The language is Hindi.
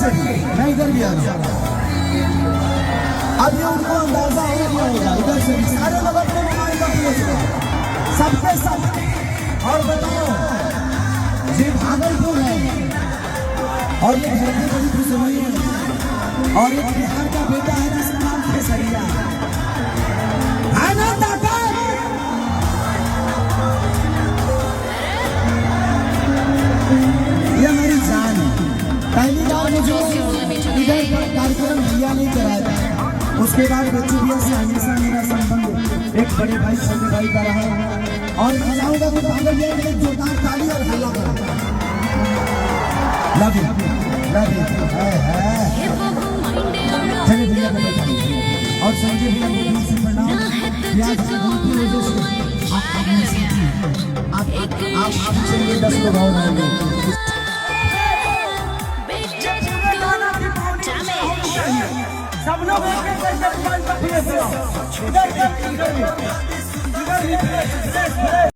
से भी, मैं इधर भी आ रहा हूँ। अभी उनको अंदाजा हो गया होगा, इधर से भी सारे लोग अपने मोबाइल का पूछ रहे हैं, सबके सब। और बताओ, ये भागलपुर है और ये धरती बड़ी खुशबू है और एक बिहार का बेटा है जिसका नाम खेसरिया है ना ताकत। ये मेरी जान है। पहली बार मुझे इधर कार्यक्रम भैया नहीं कराया था, उसके बाद बच्चू भैया से हमेशा मेरा संबंध एक बड़े भाई संजय भाई का रहा। और मैं चाहूंगा कि पागल भैया के लिए जोरदार ताली और हल्ला करो। लव यू चलिए भैया को बैठाइए और संजय भैया को दिल से प्रणाम। उनकी वजह से आप चलिए 10 लोग और आएंगे। सब लोग एक-एक करके